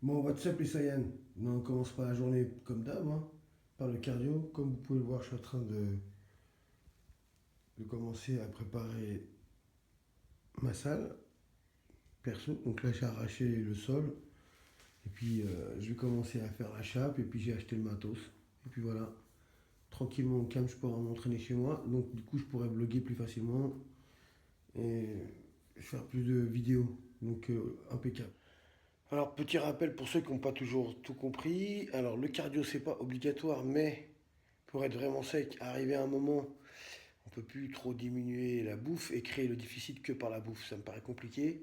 Bon, what's up les Saiyans? On commence pas la journée comme d'hab, hein, par le cardio. Comme vous pouvez le voir, je suis en train de commencer à préparer ma salle perso. Donc là, j'ai arraché le sol. Et puis, je vais commencer à faire la chape. Et puis, j'ai acheté le matos. Et puis voilà, tranquillement au calme, je pourrai m'entraîner chez moi. Donc, du coup, je pourrais vlogger plus facilement et faire plus de vidéos. Donc, impeccable. Alors, petit rappel pour ceux qui n'ont pas toujours tout compris. Alors, le cardio, c'est pas obligatoire, mais pour être vraiment sec, arriver à un moment, on ne peut plus trop diminuer la bouffe et créer le déficit que par la bouffe. Ça me paraît compliqué.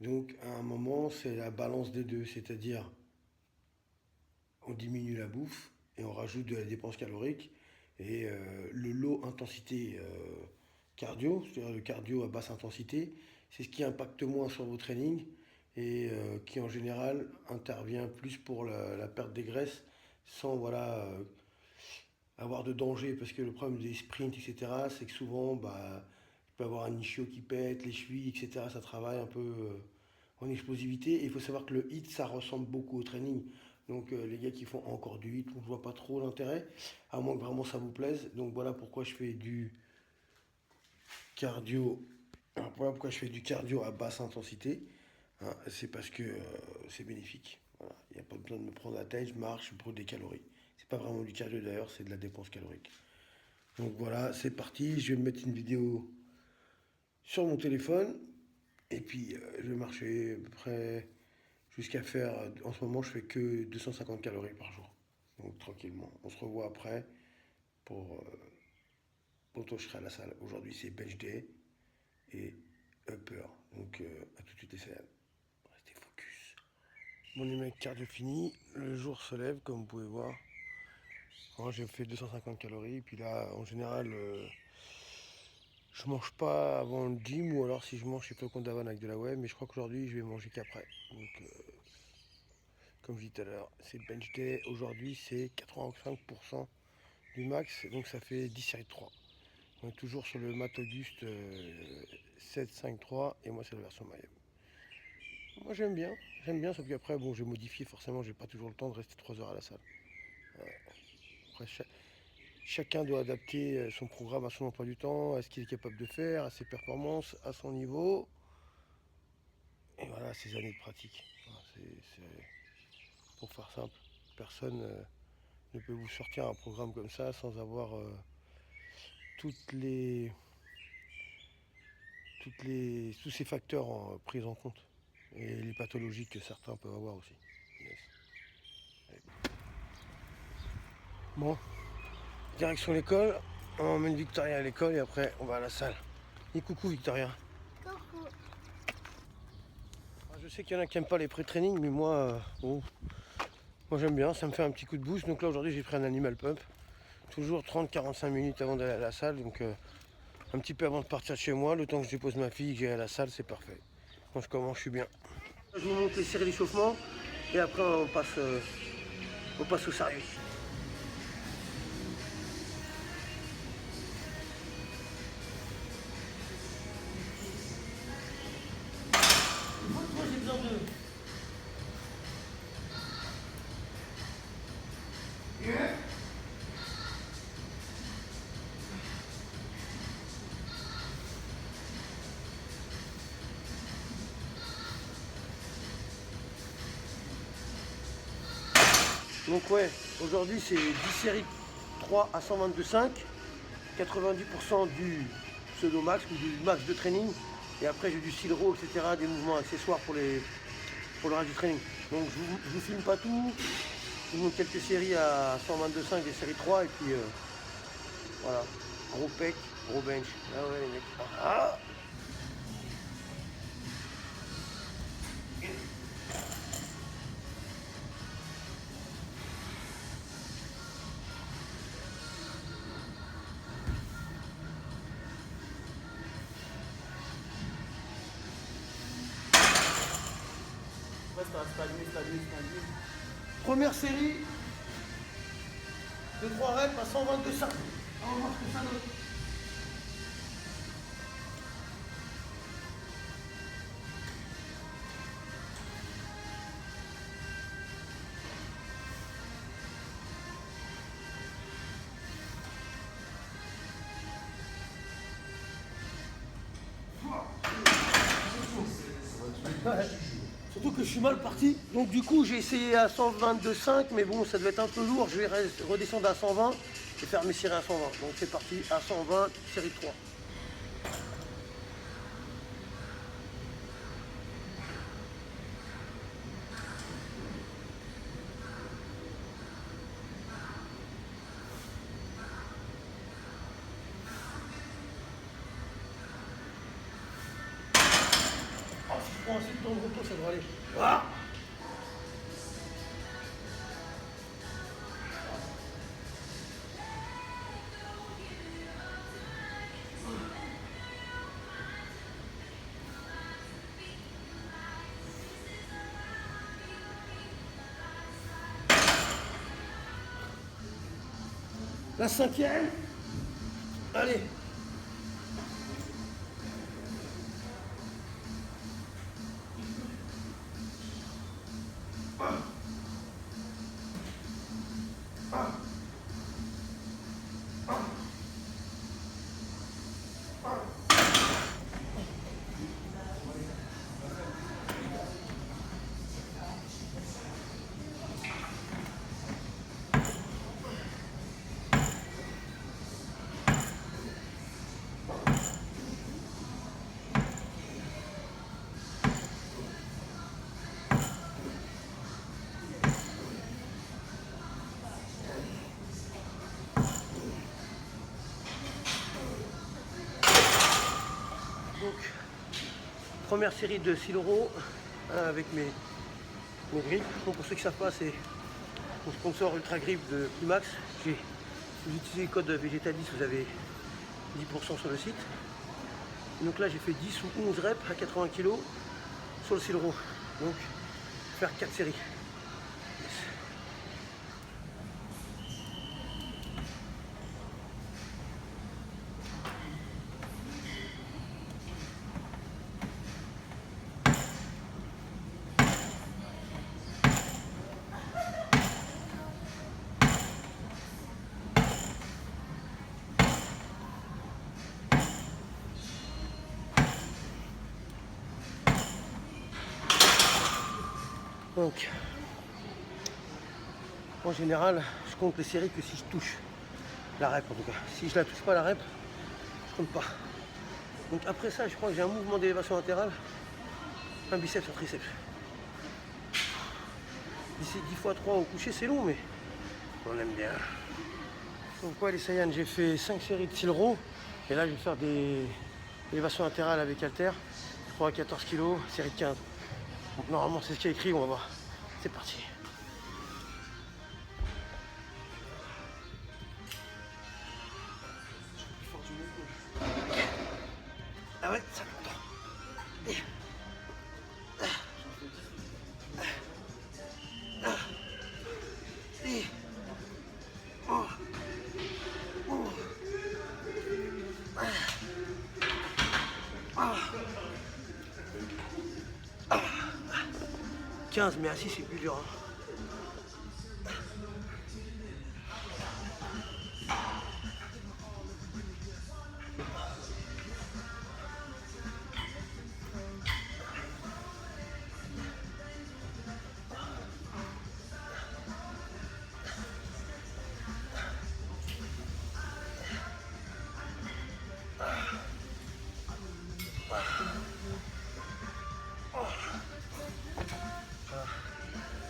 Donc, à un moment, c'est la balance des deux. C'est-à-dire, on diminue la bouffe et on rajoute de la dépense calorique. Et le low intensité cardio, c'est-à-dire le cardio à basse intensité, c'est ce qui impacte moins sur vos trainings et qui en général intervient plus pour la perte des graisses sans voilà, avoir de danger. Parce que le problème des sprints, etc., c'est que souvent, bah, il peut y avoir un ischio qui pète, les chevilles, etc. Ça travaille un peu en explosivité. Et il faut savoir que le hit, ça ressemble beaucoup au training. Donc les gars qui font encore du hit, on ne voit pas trop l'intérêt, à moins que vraiment ça vous plaise. Donc voilà pourquoi je fais du cardio. Voilà pourquoi je fais du cardio à basse intensité. Hein, c'est parce que c'est bénéfique. Voilà. Il n'y a pas besoin de me prendre la tête, je marche, je brûle des calories. C'est pas vraiment du cardio d'ailleurs, c'est de la dépense calorique. Donc voilà, c'est parti. Je vais me mettre une vidéo sur mon téléphone. Et puis je vais marcher à peu près jusqu'à faire. En ce moment, je fais que 250 calories par jour. Donc tranquillement. On se revoit après pour. Bientôt, je serai à la salle. Aujourd'hui, c'est bench day et upper. Donc à tout de suite, les salades. Restez focus. Bon, les mecs, cardio fini. Le jour se lève, comme vous pouvez voir. Moi, j'ai fait 250 calories. Puis là, en général, je mange pas avant le gym ou alors si je mange, c'est flocons d'avoine avec de la whey. Mais je crois qu'aujourd'hui, je vais manger qu'après. Donc, comme je dis tout à l'heure, c'est bench day. Aujourd'hui, c'est 85% du max. Donc, ça fait 10 séries de 3. On est toujours sur le Mat Auguste 753 et moi, c'est la version Mayhem. Moi, j'aime bien, sauf qu'après, bon, j'ai modifié. Forcément, j'ai pas toujours le temps de rester 3 heures à la salle. Après, chacun doit adapter son programme à son emploi du temps, à ce qu'il est capable de faire, à ses performances, à son niveau. Et voilà, ces années de pratique. Voilà, pour faire simple. Personne ne peut vous sortir un programme comme ça sans avoir toutes les, tous ces facteurs pris en compte. Et les pathologies que certains peuvent avoir aussi. Yes. Bon, direction l'école. On emmène Victoria à l'école et après on va à la salle. Et coucou Victoria. Coucou. Je sais qu'il y en a qui n'aiment pas les pré-trainings, mais moi, bon, moi j'aime bien, ça me fait un petit coup de boost. Donc là aujourd'hui j'ai pris un animal pump. Toujours 30-45 minutes avant d'aller à la salle. Donc un petit peu avant de partir de chez moi, le temps que je dépose ma fille, que j'aille à la salle, c'est parfait. Quand je commence, je suis bien. Je vous montre les séries d'échauffement et après on passe au sérieux. Moi j'ai besoin de. Donc ouais, aujourd'hui c'est 10 séries 3 à 122,5, 90% du pseudo-max ou du max de training. Et après j'ai du silro, etc., des mouvements accessoires pour le reste du training. Donc je vous filme pas tout, je vous montre quelques séries à 122,5, des séries 3 et puis voilà, gros pec, gros bench. Ah ouais les mecs. Ah, première série de 3 reps à 122,5. On va voir ce que ça donne. suis mal parti. Donc du coup, j'ai essayé à 122,5, mais bon, ça devait être un peu lourd. Je vais redescendre à 120 et faire mes séries à 120. Donc c'est parti, à 120, série 3. Oh, si je prends un peu de temps de repos, ça devrait aller. Ah. La 5e. Allez. Donc, première série de 6 euros avec mes grippes. Donc, pour ceux qui ne savent pas, c'est mon sponsor Ultra Grip de Climax. Si vous utilisez le code Végétalis, vous avez 10% sur le site. Donc là, j'ai fait 10 ou 11 reps à 80 kg sur le 6 euros. Donc, faire 4 séries. Yes. Donc, en général, je compte les séries que si je touche la rep en tout cas. Si je la touche pas la rep, je compte pas. Donc après ça, je crois que j'ai un mouvement d'élévation latérale, un biceps, un triceps. D'ici 10 fois 3 au coucher, c'est long, mais on aime bien. Donc ouais, les Saiyans, j'ai fait 5 séries de 6 euros. Et là, je vais faire des élévations latérales avec halter. Je crois à 14 kg, série de 15. Donc normalement, c'est ce qui est écrit, on va voir. C'est parti. Ah ouais, ça compte. Oh. Oh. 15, mais assis, c'est plus dur. Hein.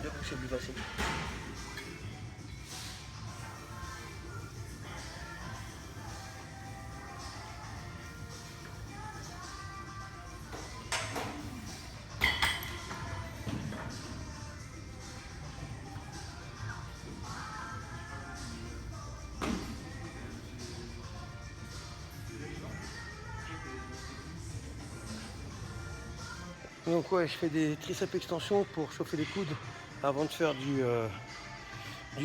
Du coup, c'est plus facile. Donc ouais, je fais des triceps extensions pour chauffer les coudes avant de faire du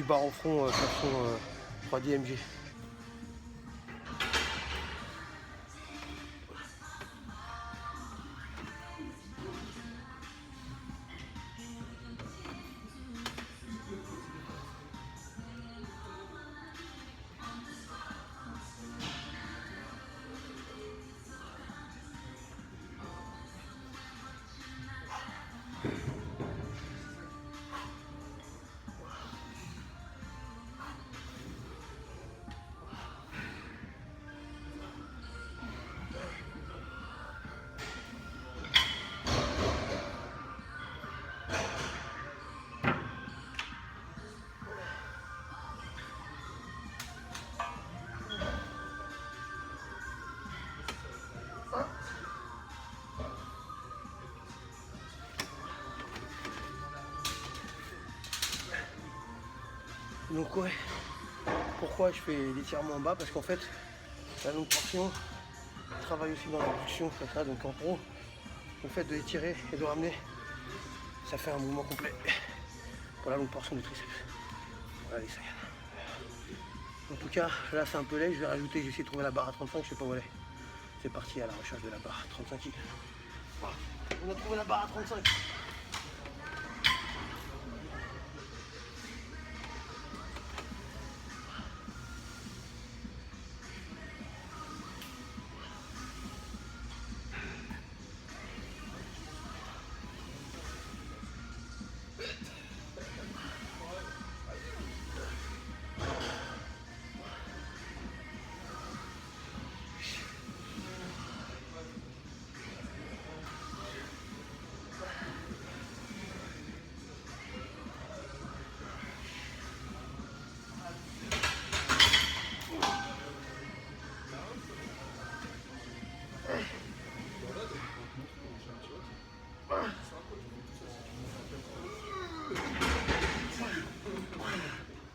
barre au front façon 3D MG. Donc ouais, pourquoi je fais l'étirement en bas? Parce qu'en fait, la longue portion travaille aussi dans l'abduction, comme ça. Donc en gros, le fait de l'étirer et de ramener, ça fait un mouvement complet pour la longue portion du triceps. Voilà les Saiyans. En tout cas, là c'est un peu laid, je vais rajouter, j'ai essayé de trouver la barre à 35, je sais pas où elle est. C'est parti à la recherche de la barre à 35 kg. Voilà. On a trouvé la barre à 35.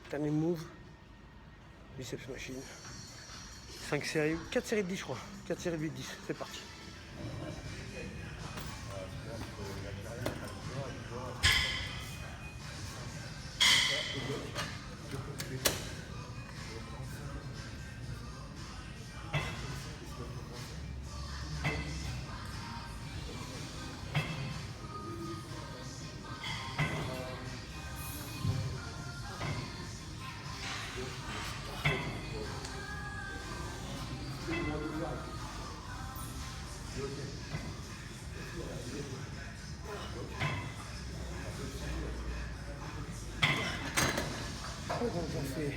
Dernier move, biceps machine. 5 séries, 4 séries de 10 je crois. 4 séries de 8, 10, c'est parti. Donc on fait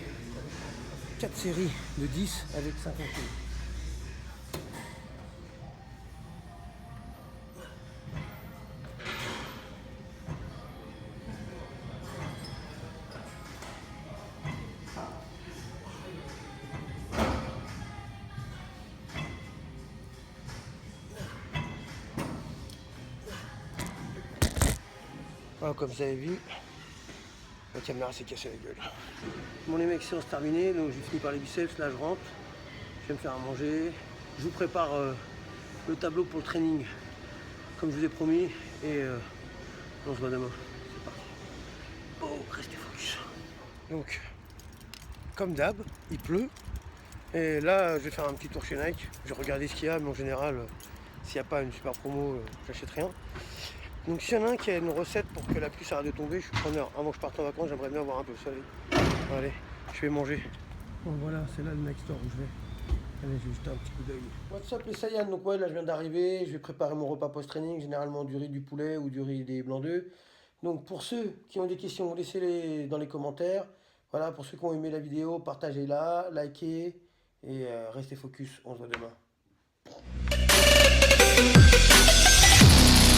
4 séries de 10 avec 50 kg. Voilà, comme vous avez vu, la caméra s'est cassée la gueule. Bon les mecs, séance terminée, donc j'ai fini par les biceps, là je rentre, je vais me faire à manger. Je vous prépare le tableau pour le training, comme je vous ai promis, et on se voit demain. C'est parti. Oh, restez focus. Donc, comme d'hab, il pleut, et là je vais faire un petit tour chez Nike, je vais regarder ce qu'il y a, mais en général, s'il n'y a pas une super promo, j'achète rien. Donc s'il y en a un qui a une recette pour que la pluie s'arrête de tomber, je suis preneur. Avant que je parte en vacances, j'aimerais bien avoir un peu le soleil. Allez, je vais manger. Bon voilà, c'est là le Nike Store où je vais. Allez, je vais jeter un petit coup d'œil. What's up les Saiyans? Donc ouais, là je viens d'arriver, je vais préparer mon repas post-training, généralement du riz, du poulet ou du riz des blancs d'œufs. Donc pour ceux qui ont des questions, laissez-les dans les commentaires. Voilà, pour ceux qui ont aimé la vidéo, partagez-la, likez et restez focus, on se voit demain.